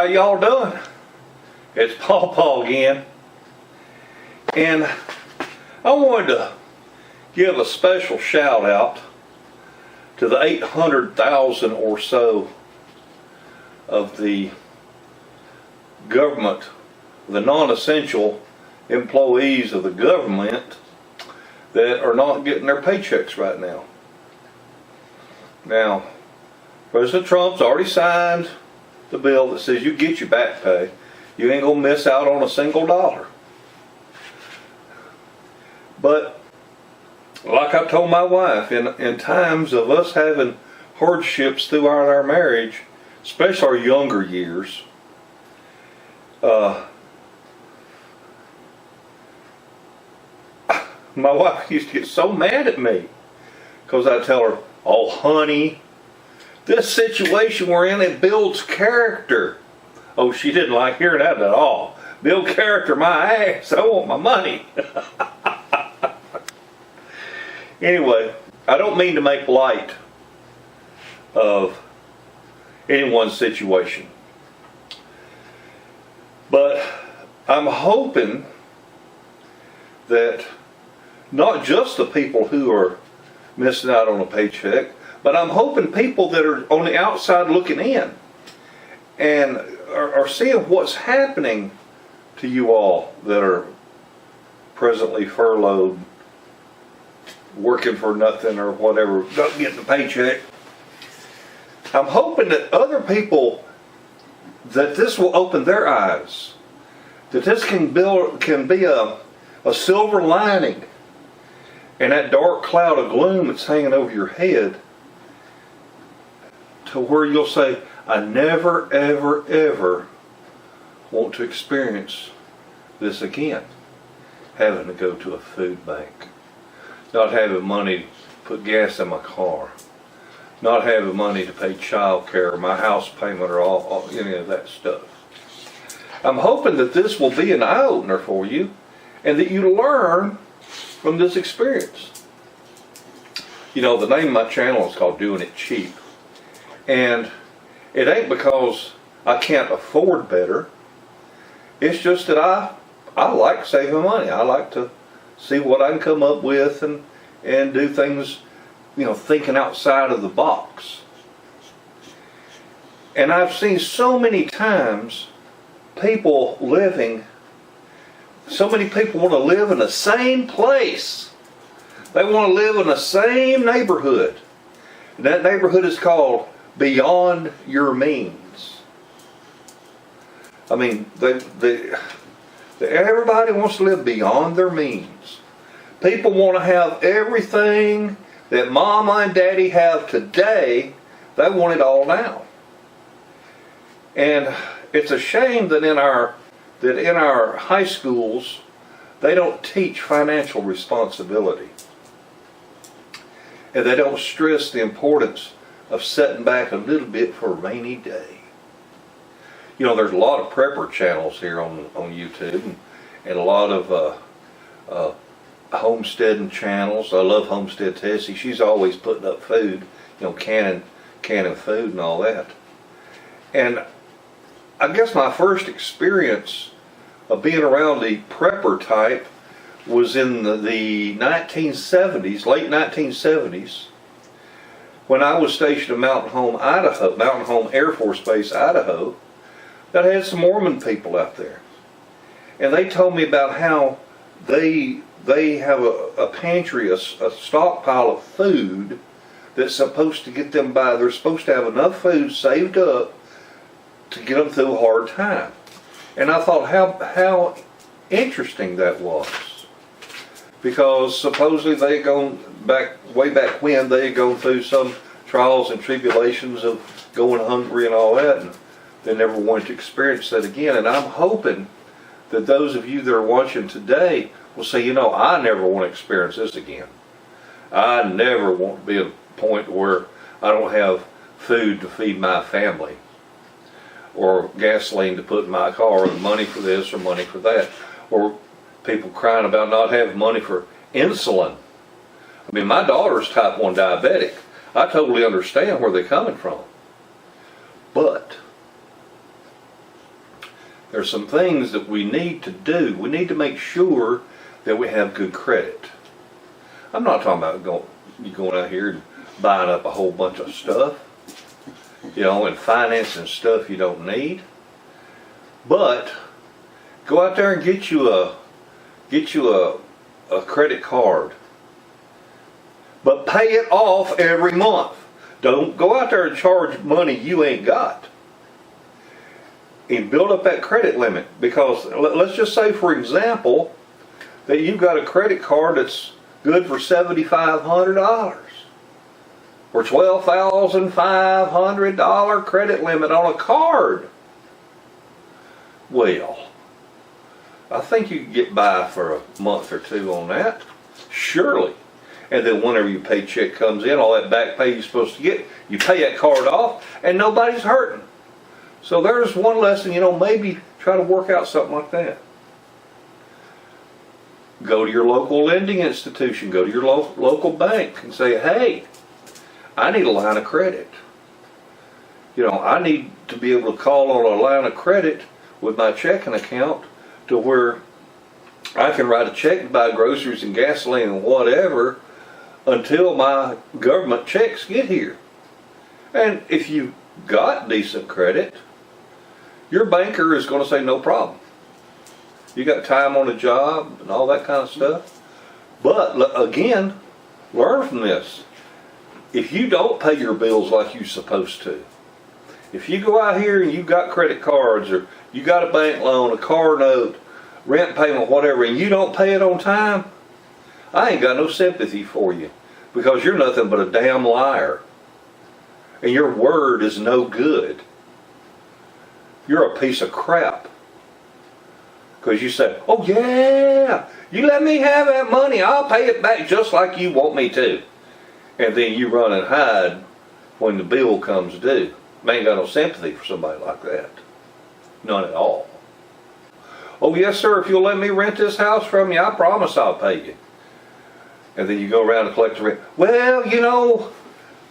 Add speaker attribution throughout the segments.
Speaker 1: y'all doing? It's PawPaw again, and I wanted to give a special shout out to the 800,000 or so of the government, the non-essential employees of the government that are not getting their paychecks right now. Now, President Trump's already signed the bill that says you get your back pay. You ain't gonna miss out on a single dollar. But like I told my wife, in times of us having hardships throughout our marriage, especially our younger years, my wife used to get so mad at me because I tell her, "Oh, honey, this situation we're in, it builds character." Oh, she didn't like hearing that at all. Build character, my ass. I want my money. Anyway, I don't mean to make light of anyone's situation, but I'm hoping that not just the people who are missing out on a paycheck, but I'm hoping people that are on the outside looking in and are seeing what's happening to you all that are presently furloughed, working for nothing or whatever, not getting a paycheck. I'm hoping that other people, that this will open their eyes, that this can be a silver lining and that dark cloud of gloom that's hanging over your head, to where you'll say, I never, ever, ever want to experience this again. Having to go to a food bank, not having money to put gas in my car, not having money to pay child care, or my house payment, or all any of that stuff. I'm hoping that this will be an eye-opener for you, and that you learn from this experience. You know, the name of my channel is called Doing It Cheap. And it ain't because I can't afford better. It's just that I like saving money. I like to see what I can come up with and do things, you know, thinking outside of the box. And I've seen so many times people so many people want to live in the same place. They want to live in the same neighborhood. And that neighborhood is called beyond your means. I mean, everybody wants to live beyond their means. People want to have everything that mama and daddy have today. They want it all now. And it's a shame that in our high schools they don't teach financial responsibility, and they don't stress the importance of setting back a little bit for a rainy day. You know, there's a lot of prepper channels here on YouTube, and a lot of homesteading channels. I love Homestead Tessie. She's always putting up food, you know, canning food and all that. And I guess my first experience of being around the prepper type was in the 1970s, late 1970s, when I was stationed in Mountain Home Air Force Base, Idaho, that had some Mormon people out there. And they told me about how they have a pantry, a stockpile of food that's supposed to get them by. They're supposed to have enough food saved up to get them through a hard time. And I thought how interesting that was. Because supposedly they way back when they had gone through some trials and tribulations of going hungry and all that, and they never wanted to experience that again. And I'm hoping that those of you that are watching today will say, you know, I never want to experience this again. I never want to be at a point where I don't have food to feed my family, or gasoline to put in my car, or money for this or money for that, or people crying about not having money for insulin. I mean, my daughter's type 1 diabetic. I totally understand where they're coming from. But there's some things that we need to do. We need to make sure that we have good credit. I'm not talking about going out here and buying up a whole bunch of stuff, and financing stuff you don't need. But go out there and get you a credit card. But pay it off every month. Don't go out there and charge money you ain't got. And build up that credit limit. Because let's just say, for example, that you've got a credit card that's good for $7,500 or $12,500 credit limit on a card. Well, I think you can get by for a month or two on that, surely. And then whenever your paycheck comes in, all that back pay you're supposed to get, you pay that card off and nobody's hurting. So there's one lesson, maybe try to work out something like that. Go to your local lending institution, go to your local bank and say, hey, I need a line of credit. I need to be able to call on a line of credit with my checking account to where I can write a check to buy groceries and gasoline and whatever until my government checks get here. And if you've got decent credit, your banker is going to say no problem. You got time on the job and all that kind of stuff. But again, learn from this. If you don't pay your bills like you're supposed to, if you go out here and you've got credit cards or you got a bank loan, a car note, rent payment, whatever, and you don't pay it on time, I ain't got no sympathy for you, because you're nothing but a damn liar. And your word is no good. You're a piece of crap. Because you say, oh yeah, you let me have that money, I'll pay it back just like you want me to. And then you run and hide when the bill comes due. I ain't got no sympathy for somebody like that. None at all. Oh yes sir, if you'll let me rent this house from you, I promise I'll pay you. And then you go around and collect the rent. Well,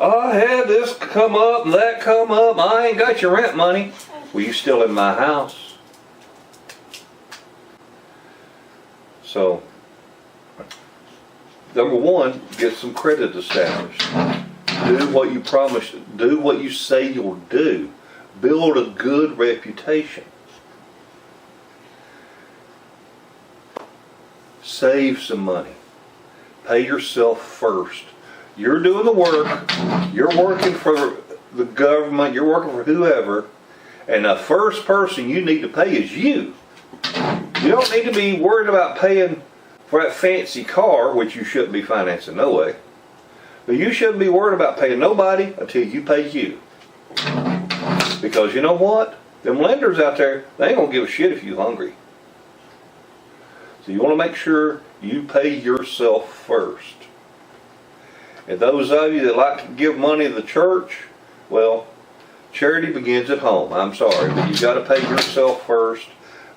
Speaker 1: I had this come up and that come up, I ain't got your rent money. Well, you still in my house. So, number one, get some credit established. Do what you promised. Do what you say you'll do. Build a good reputation. Save some money. Pay yourself first. You're doing the work. You're working for the government. You're working for whoever. And the first person you need to pay is you. You don't need to be worried about paying for that fancy car, which you shouldn't be financing no way. But you shouldn't be worried about paying nobody until you pay you. Because you know what? Them lenders out there, they ain't going to give a shit if you're hungry. So you want to make sure you pay yourself first. And those of you that like to give money to the church, well, charity begins at home. I'm sorry, but you got to pay yourself first.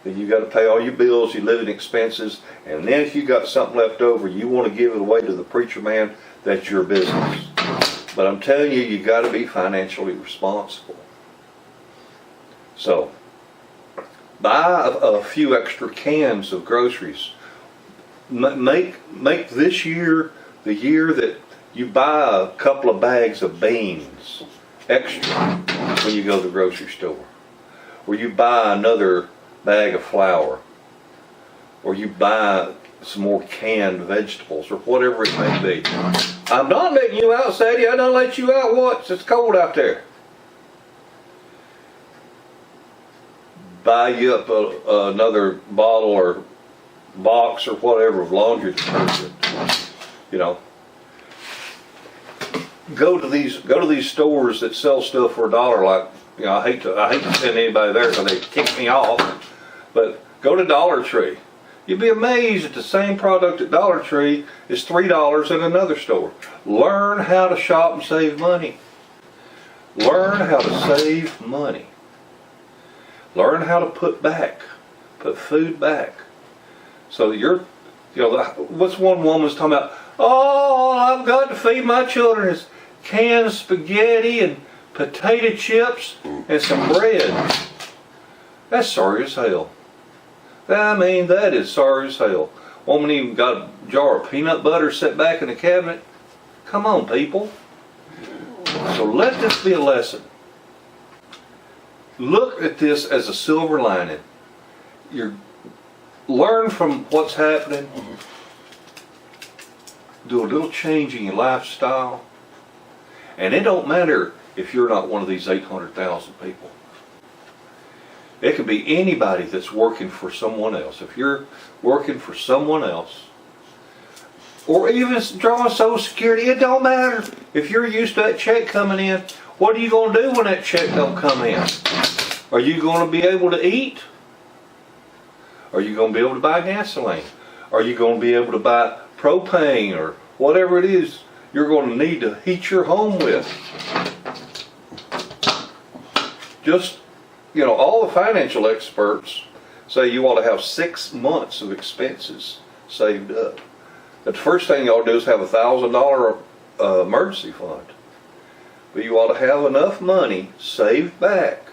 Speaker 1: Then you got to pay all your bills, your living expenses, and then if you got something left over, you want to give it away to the preacher man. That's your business. But I'm telling you, you got to be financially responsible. So, buy a few extra cans of groceries. Make this year the year that you buy a couple of bags of beans extra when you go to the grocery store. Or you buy another bag of flour. Or you buy some more canned vegetables or whatever it may be. I'm not letting you out, Sadie. I don't let you out once. It's cold out there. Buy you up another bottle or box or whatever of laundry detergent. Go to these stores that sell stuff for $1. Like, I hate to send anybody there because they kick me off. But go to Dollar Tree. You'd be amazed that the same product at Dollar Tree is $3 at another store. Learn how to shop and save money. Learn how to save money. Learn how to put food back. So that you're, what's one woman's talking about? Oh, I've got to feed my children is canned spaghetti and potato chips and some bread. That's sorry as hell. I mean, that is sorry as hell. Woman even got a jar of peanut butter set back in the cabinet. Come on, people. So let this be a lesson. Look at this as a silver lining. Learn from what's happening. Do a little change in your lifestyle. And it don't matter if you're not one of these 800,000 people. It could be anybody that's working for someone else. If you're working for someone else, or even drawing Social Security, it don't matter. If you're used to that check coming in, what are you going to do when that check don't come in? Are you going to be able to eat? Are you going to be able to buy gasoline? Are you going to be able to buy propane or whatever it is you're going to need to heat your home with? Just, all the financial experts say you ought to have 6 months of expenses saved up. But the first thing you ought to do is have $1,000 emergency fund. But you ought to have enough money saved back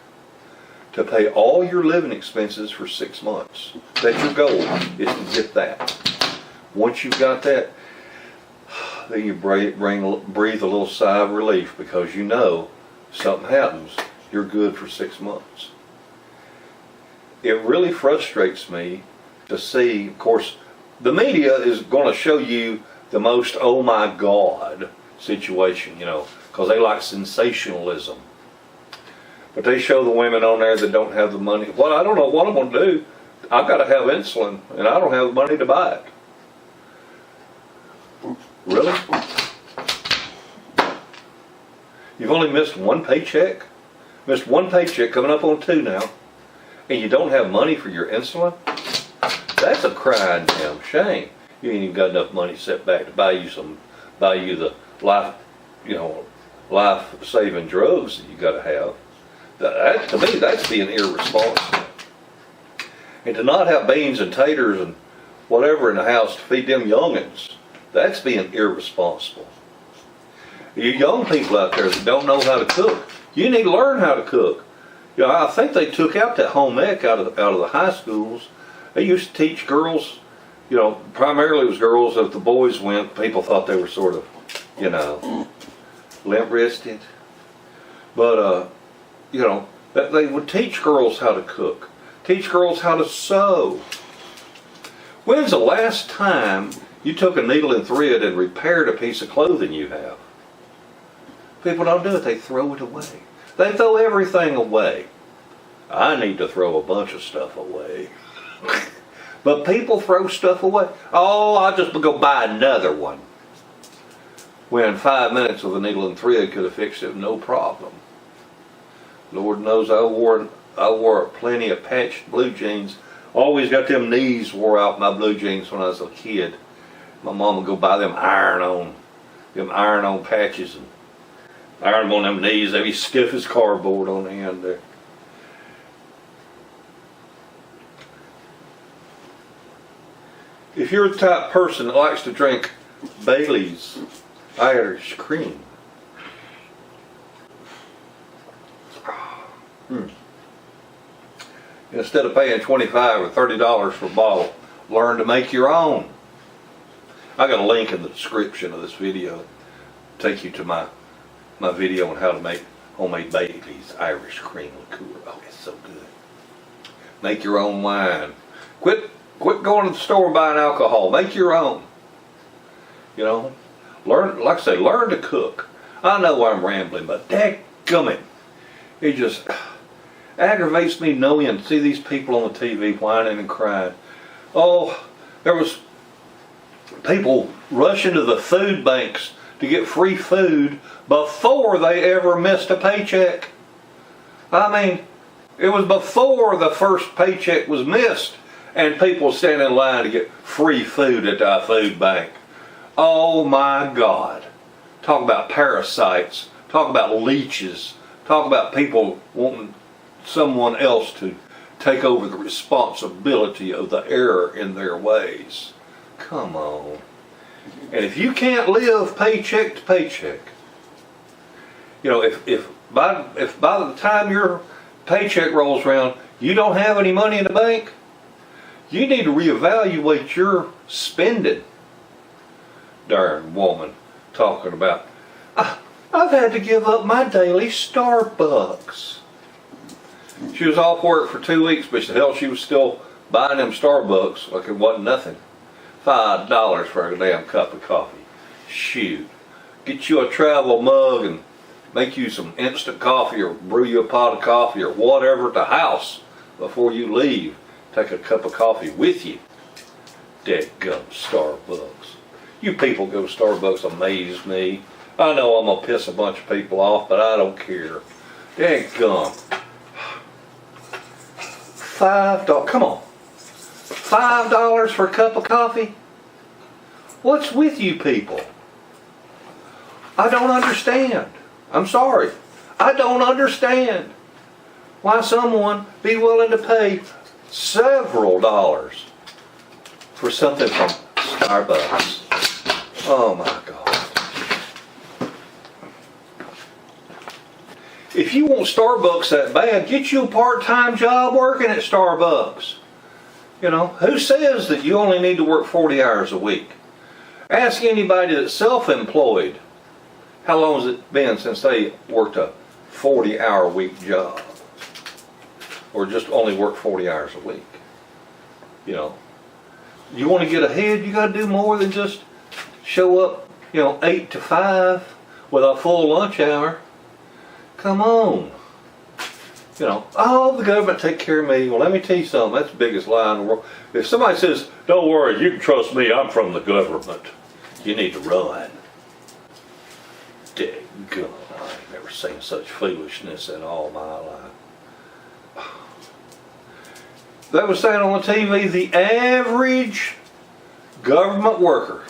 Speaker 1: to pay all your living expenses for 6 months. That's your goal, is to get that. Once you've got that, then you breathe a little sigh of relief, because something happens, you're good for 6 months. It really frustrates me to see, of course, the media is going to show you the most oh my God situation, because they like sensationalism. But they show the women on there that don't have the money. Well, I don't know what I'm going to do. I've got to have insulin, and I don't have the money to buy it. Really? You've only missed one paycheck? Missed one paycheck, coming up on 2 now, and you don't have money for your insulin? That's a crying damn shame. You ain't even got enough money set back to buy you the life-saving drugs that you got to have. That, to me, that's being irresponsible. And to not have beans and taters and whatever in the house to feed them youngins, that's being irresponsible. You young people out there that don't know how to cook, you need to learn how to cook. I think they took out that home ec out of the high schools. They used to teach girls, primarily it was girls. If the boys went, people thought they were sort of, limp-wristed. But, that they would teach girls how to cook, teach girls how to sew. When's the last time you took a needle and thread and repaired a piece of clothing you have? People don't do it, they throw it away. They throw everything away. I need to throw a bunch of stuff away. But people throw stuff away. Oh, I'll just go buy another one. When 5 minutes with a needle and thread could have fixed it, no problem. Lord knows I wore plenty of patched blue jeans. Always got them knees wore out my blue jeans when I was a kid. My mom would go buy them iron-on patches and iron them on them knees. They'd be stiff as cardboard on the end there. If you're the type of person that likes to drink Bailey's Irish cream, instead of paying $25 or $30 for a bottle, learn to make your own. I got a link in the description of this video. Take you to my video on how to make homemade Bailey's Irish cream liqueur. Oh, it's so good. Make your own wine. Quit going to the store and buying alcohol. Make your own. Learn, like I say, learn to cook. I know I'm rambling, but dadgummit, it just aggravates me knowing, see these people on the TV whining and crying. Oh, there was people rushing to the food banks to get free food before they ever missed a paycheck. I mean, it was before the first paycheck was missed, and people standing in line to get free food at our food bank. Oh my God. Talk about parasites. Talk about leeches. Talk about people wanting someone else to take over the responsibility of the error in their ways. Come on. And if you can't live paycheck to paycheck, if by the time your paycheck rolls around, You don't have any money in the bank? You need to reevaluate your spending. Darn woman talking about, I've had to give up my daily Starbucks. She was off work for 2 weeks, but hell, she was still buying them Starbucks like it wasn't nothing. $5 for a damn cup of coffee. Shoot. Get you a travel mug and make you some instant coffee or brew you a pot of coffee or whatever at the house before you leave. Take a cup of coffee with you. Dadgum Starbucks. You people go to Starbucks amaze me. I know I'm gonna piss a bunch of people off, but I don't care. Dadgum. $5, come on. $5 for a cup of coffee? What's with you people? I don't understand. I'm sorry. I don't understand why someone be willing to pay several dollars for something from Starbucks. Oh my God. If you want Starbucks that bad, get you a part-time job working at Starbucks. You know, who says that you only need to work 40 hours a week? Ask anybody that's self-employed. How long has it been since they worked a 40-hour week job? Or just only work 40 hours a week? You know, you want to get ahead, you got to do more than just show up, 8 to 5 with a full lunch hour. Come on. Oh, the government take care of me. Well, let me tell you something. That's the biggest lie in the world. If somebody says, don't worry, you can trust me, I'm from the government, you need to run. Daggone, I ain't never seen such foolishness in all my life. They were saying on the TV, the average government worker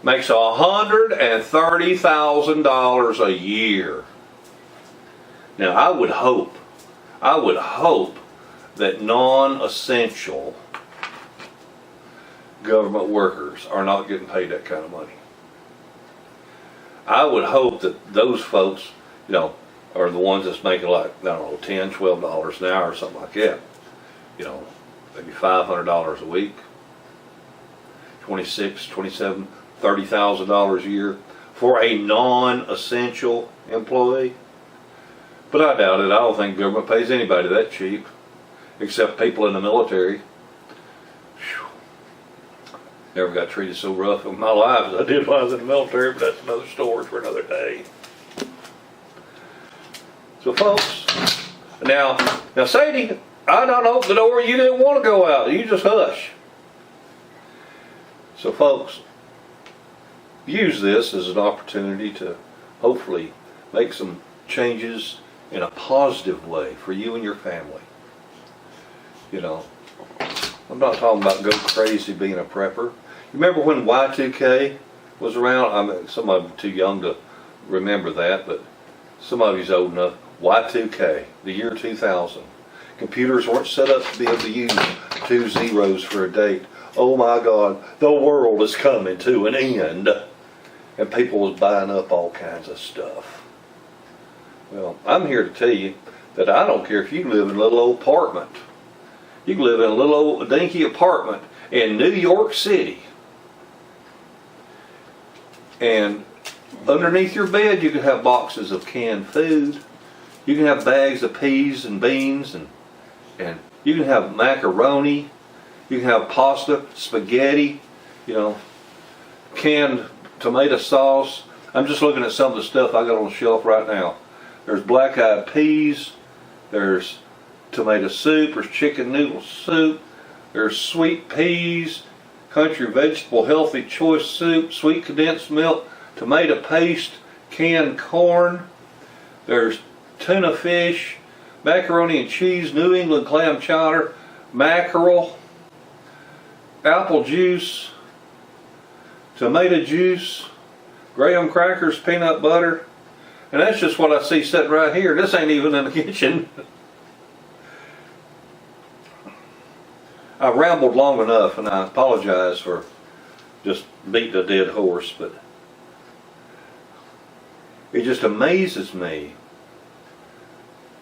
Speaker 1: makes $130,000 a year. Now, I would hope that non-essential government workers are not getting paid that kind of money. I would hope that those folks, are the ones that's making like, I don't know, $10, $12 an hour or something like that. Maybe $500 a week, $26,000, $27,000, $30,000 a year for a non-essential employee. But I doubt it. I don't think government pays anybody that cheap, except people in the military. Whew. Never got treated so rough in my life as I did when I was in the military, but that's another story for another day. So folks, now Sadie, I don't open the door, you didn't want to go out, you just hush. So folks, use this as an opportunity to hopefully make some changes in a positive way for you and your family. I'm not talking about go crazy being a prepper. You remember when Y2K was around? I mean, some of you are too young to remember that, but some of you's old enough. Y2K, the year 2000. Computers weren't set up to be able to use 2 zeros for a date. Oh my God, the world is coming to an end. And people was buying up all kinds of stuff. Well, I'm here to tell you that I don't care if you live in a little old apartment. You can live in a little old dinky apartment in New York City. And underneath your bed you can have boxes of canned food. You can have bags of peas and beans and you can have macaroni. You can have pasta, spaghetti, canned tomato sauce. I'm just looking at some of the stuff I got on the shelf right now. There's black-eyed peas, there's tomato soup, there's chicken noodle soup, there's sweet peas, country vegetable healthy choice soup, sweet condensed milk, tomato paste, canned corn, there's tuna fish, macaroni and cheese, New England clam chowder, mackerel, apple juice, tomato juice, graham crackers, peanut butter, and that's just what I see sitting right here. This ain't even in the kitchen. I rambled long enough, and I apologize for just beating a dead horse, but it just amazes me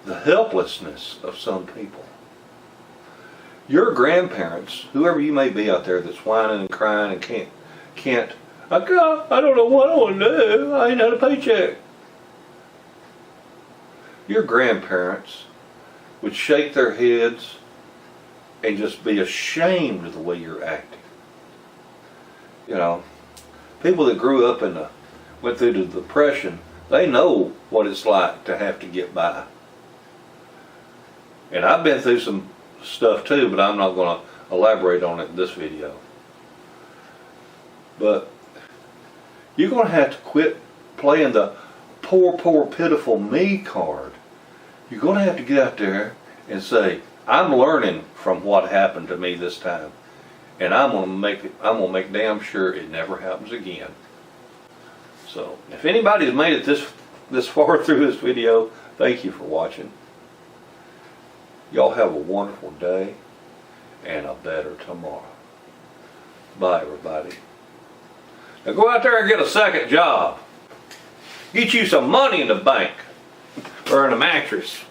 Speaker 1: the helplessness of some people. Your grandparents, whoever you may be out there that's whining and crying and can't, I don't know what I want to do. I ain't had a paycheck. Your grandparents would shake their heads and just be ashamed of the way you're acting. You know, people that grew up went through the Depression, they know what it's like to have to get by. And I've been through some stuff too, but I'm not going to elaborate on it in this video. But you're going to have to quit playing the poor, poor, pitiful me card. You're going to have to get out there and say, I'm learning from what happened to me this time, and I'm going to make damn sure it never happens again. So, if anybody's made it this far through this video, thank you for watching. Y'all have a wonderful day and a better tomorrow. Bye, everybody. Now go out there and get a second job. Get you some money in the bank or in a mattress.